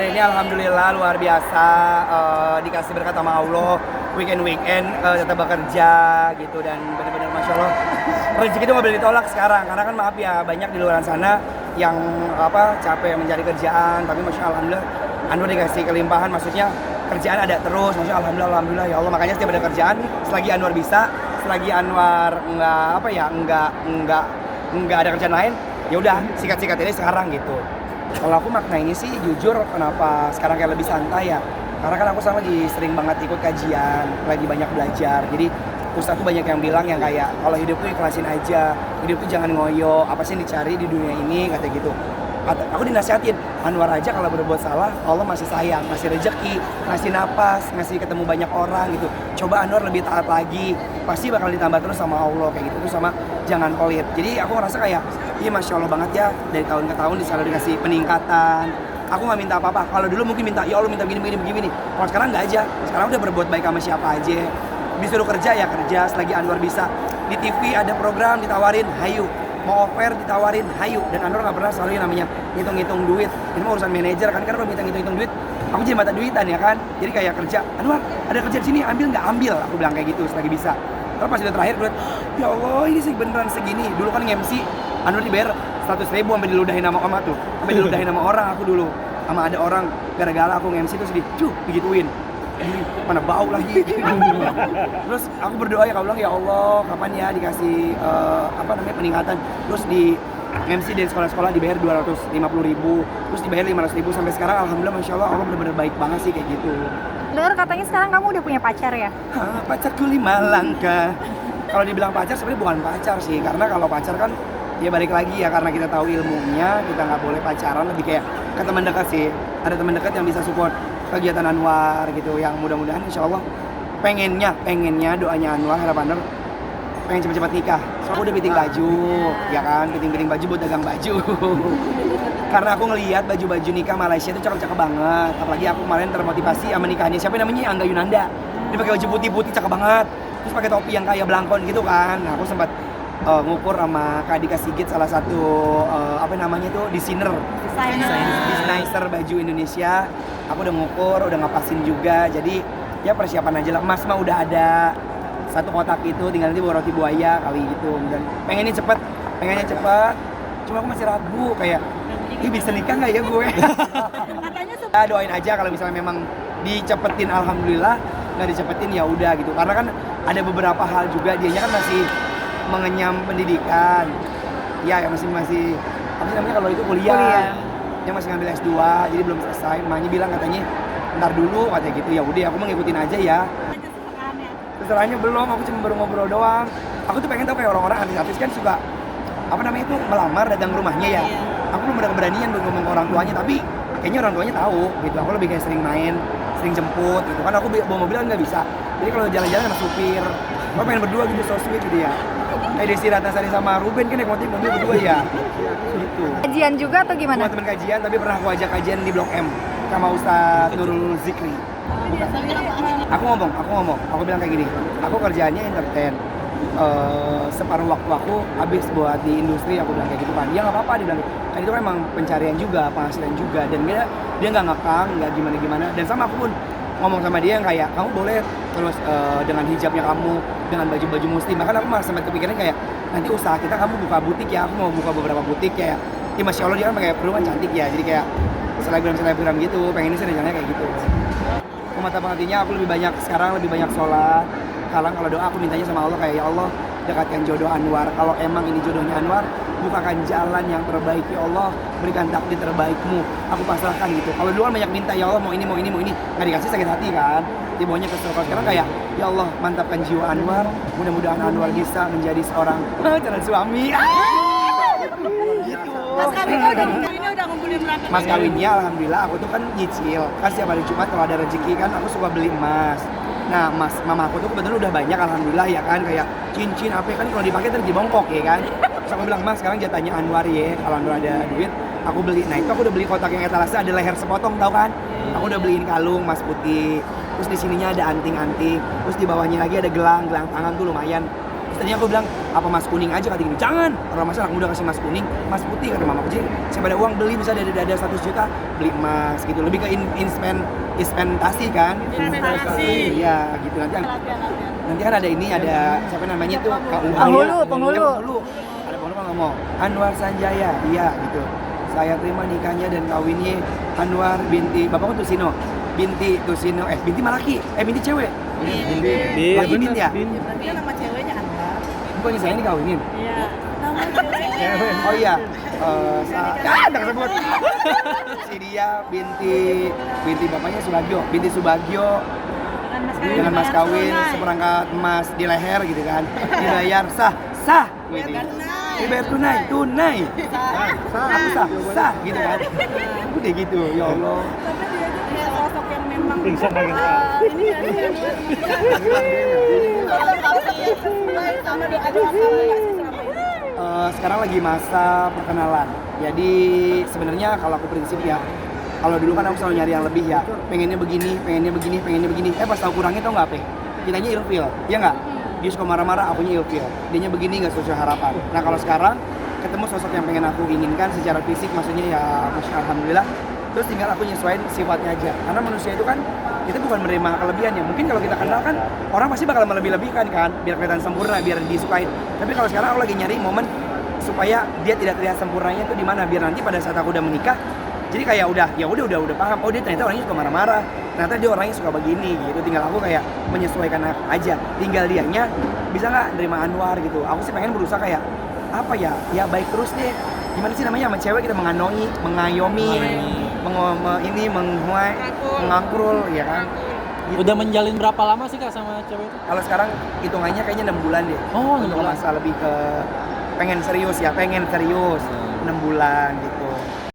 hari ini alhamdulillah luar biasa, dikasih berkat sama Allah, weekend tetap bekerja gitu, dan benar-benar masya Allah rezeki itu nggak boleh ditolak sekarang, karena kan maaf ya banyak di luar sana yang capek mencari kerjaan, tapi masya Allah alhamdulillah Anwar dikasih kelimpahan, maksudnya kerjaan ada terus, masya Allah alhamdulillah ya Allah. Makanya setiap ada kerjaan, selagi Anwar bisa, selagi Anwar nggak ada kerjaan lain, ya udah sikat-sikat ini sekarang gitu. Kalau aku makna ini sih jujur kenapa sekarang kayak lebih santai ya, karena kan aku sekarang lagi sering banget ikut kajian, lagi banyak belajar. Jadi Ustaz tuh banyak yang bilang yang kayak kalau hidup tuh ikhlasin aja, hidup tuh jangan ngoyo, apa sih yang dicari di dunia ini, kata gitu. Aku dinasihatin, Anwar aja kalau berbuat salah Allah masih sayang, ngasih rezeki, ngasih napas, ngasih ketemu banyak orang gitu. Coba Anwar lebih taat lagi, pasti bakal ditambah terus sama Allah kayak gitu. Terus sama jangan pelit. Jadi aku ngerasa kayak iya masya Allah banget ya, dari tahun ke tahun selalu dikasih peningkatan. Aku nggak minta apa-apa. Kalau dulu mungkin minta ya Allah minta begini. Kalau sekarang nggak aja. Sekarang udah berbuat baik sama siapa aja. Disuruh kerja ya kerja selagi Anwar bisa. Di TV ada program ditawarin, hayu. Mau offer ditawarin, hayu. Dan Anwar nggak pernah selalu yang namanya ngitung-ngitung duit. Ini mah urusan manajer kan, kalau minta ngitung-ngitung duit, aku jadi mata duitan ya kan. Jadi kayak kerja, Anwar ada kerja di sini, ambil nggak ambil. Aku bilang kayak gitu selagi bisa. Terus pas udah terakhir gue liat, ya Allah ini sih beneran segini. Dulu kan nge-MC, Anwar dibayar 100.000 sampai diludahin sama Oma tuh. Sampai diludahin sama orang aku dulu. Sama ada orang gara-gara aku nge-MC terus digituin. Mana bau lagi. Terus aku berdoa ya, aku bilang ya Allah kapan ya dikasih peningkatan. Terus di MC dari sekolah-sekolah dibayar 250.000, terus dibayar 500.000 sampai sekarang alhamdulillah masya Allah Allah benar-benar baik banget sih kayak gitu. Dengar katanya sekarang kamu udah punya pacar ya? Pacarku 5 langkah. Kalau dibilang pacar sebenarnya bukan pacar sih, karena kalau pacar kan ya balik lagi ya, karena kita tahu ilmunya kita nggak boleh pacaran, lebih kayak ke teman dekat sih. Ada teman dekat yang bisa support kegiatan Anwar gitu, yang mudah-mudahan insya Allah pengennya doanya Anwar harapan pengen cepet-cepet nikah. So aku udah fitting baju, ya kan, fitting baju buat dagang baju. Karena aku ngelihat baju-baju nikah Malaysia itu cakep-cakep banget. Apalagi aku kemarin termotivasi sama nikahnya siapa namanya, Angga Yunanda. Dia pakai baju putih-putih cakep banget. Terus pakai topi yang kayak belangkon gitu kan. Nah, aku sempat ngukur sama Kak Dika Sigit, salah satu designer baju Indonesia. Aku udah ngukur, udah ngapasin juga. Jadi ya persiapan aja lah. Emas mah udah ada. Satu kotak itu tinggal nanti bawa roti buaya kali gitu. Dan pengennya cepet. Cuma aku masih ragu kayak bisa nikah nggak ya gue? Katanya doain aja kalau misalnya memang dicepetin alhamdulillah, nggak dicepetin ya udah gitu. Karena kan ada beberapa hal juga, dianya kan masih mengenyam pendidikan. Ya masih apa sih namanya kalau itu kuliah. Dia masih ngambil S2, jadi belum selesai. Emaknya bilang katanya ntar dulu katanya gitu. Ya udah aku mau ngikutin aja ya. Keserahnya belum, aku cuma baru ngobrol doang. Aku tuh pengen tahu kayak orang-orang artis kan suka melamar datang ke rumahnya ya. Aku belum ada keberanian buat ngomong ke orang tuanya, tapi kayaknya orang tuanya tahu gitu. Aku lebih kayak sering main, sering jemput gitu kan. Aku bawa mobil kan nggak bisa. Jadi kalau jalan-jalan sama supir, aku pengen berdua gitu, so sweet gitu ya. Kayak Desi Ratnasari sama Ruben kan naik mobil berdua ya. Gitu. Kajian juga atau gimana? Teman kajian, tapi pernah aku ajak kajian di Blok M sama Ustadz Nurul Zikri. Aku ngomong, aku bilang kayak gini, aku kerjaannya entertain, separuh waktu aku habis buat di industri, aku bilang kayak gitu kan. Ya nggak apa-apa, dia bilang, kan itu kan emang pencarian juga, penghasilan juga, dan dia nggak ngekang, nggak gimana-gimana. Dan sama aku pun ngomong sama dia yang kayak, kamu boleh terus dengan hijabnya kamu, dengan baju-baju muslim. Bahkan aku malah sempat kepikiran kayak, nanti usaha kita kamu buka butik ya, aku mau buka beberapa butik kayak, ya masya Allah dia kan pakai kerudung cantik ya, jadi kayak selebgram gitu, pengen sih rencananya kayak gitu. Mata pengertiannya aku lebih banyak sholat. Kalau doa aku mintanya sama Allah kayak ya Allah dekatkan jodoh Anwar. Kalau emang ini jodohnya Anwar, bukakan jalan yang terbaik ya Allah, berikan takdir terbaikmu. Aku pasrahkan gitu. Kalau dulu kan banyak minta ya Allah mau ini, nggak dikasih sakit hati kan. Dia kesel. Kalau sekarang kayak ya Allah mantapkan jiwa Anwar. Mudah-mudahan Anwar bisa menjadi seorang calon suami. Gitu. Mas kawinnya alhamdulillah aku tuh kan nyicil. Kan setiap hari Jumat kalau ada rezeki kan aku suka beli emas. Nah, mama aku tuh kebetulan udah banyak alhamdulillah ya kan, kayak cincin apa kan kalau dipakai terus dibongkok ya kan. Terus aku bilang, "Mas, sekarang jatahnya Anwar ya. Kalau Anwar ada duit, aku beli." Nah, itu aku udah beli kotak yang etalase ada leher sepotong, tahu kan? Aku udah beliin kalung emas putih. Terus di sininya ada anting-anting. Terus di bawahnya lagi ada gelang tangan tuh lumayan. Terus tadinya aku bilang, apa mas kuning aja, kata gini, jangan, kalau masa anak muda kasih mas kuning, mas putih, kata mamaku. Jadi siapa ada uang beli, misalnya ada 100 juta, beli emas gitu, lebih ke investasi kan. Investasi. Iya gitu, nanti kan ada ini, ada siapa namanya tuh, KUA. Penghulu. Ada penghulu kan ngomong, Anwar Sanjaya, iya gitu. Saya terima nikahnya dan kawinnya Anwar binti, bapakku Tusino, binti Malaki, binti cewek. Laki binti ya? Dia nama ceweknya Anwar. Bukannya saya ini kawinin? Iya. Nama cewek. Oh iya, ada kesebut. Si dia binti bapaknya binti Subagio dengan mas kawin seperangkat emas di leher gitu kan, dibayar sah gitu. Dibayar tunai. Sah gitu kan. Udah gitu, ya Allah. Tapi dia itu sosok yang memang Pingsan lagi. ini ya sama doa-doa kamu nggak sih selama ini? Sekarang lagi masa perkenalan. Jadi sebenarnya kalau aku prinsip ya, kalau dulu kan aku selalu nyari yang lebih ya, pengennya begini. Pas tahu kurangnya tau nggak apa? Kitanya ilfil, ya nggak? Dia suka marah-marah, akunya ilfil. Dianya begini nggak sesuai harapan. Nah kalau sekarang ketemu sosok yang pengen aku inginkan secara fisik, maksudnya ya alhamdulillah. Terus tinggal aku nyesuaiin sifatnya aja. Karena manusia itu kan kita bukan menerima kelebihannya. Mungkin kalau kita kenal kan orang pasti bakal melebih-lebihkan kan, biar kelihatan sempurna, biar disukain. Tapi kalau sekarang aku lagi nyari momen supaya dia tidak terlihat sempurnanya itu di mana, biar nanti pada saat aku udah menikah jadi kayak udah paham, oh dia ternyata orangnya suka marah-marah, ternyata dia orangnya suka begini gitu. Tinggal aku kayak menyesuaikan aja, tinggal dianya bisa nggak nerima Anwar gitu. Aku sih pengen berusaha kayak apa ya baik terus deh. Gimana sih namanya sama cewek kita mengayomi, mengakrul ya kan. Gitu. Udah menjalin berapa lama sih Kak sama cewek itu? Kalau sekarang hitungannya kayaknya 6 bulan deh. Oh, 6 untuk bulan. masa lebih ke pengen serius 6 bulan gitu.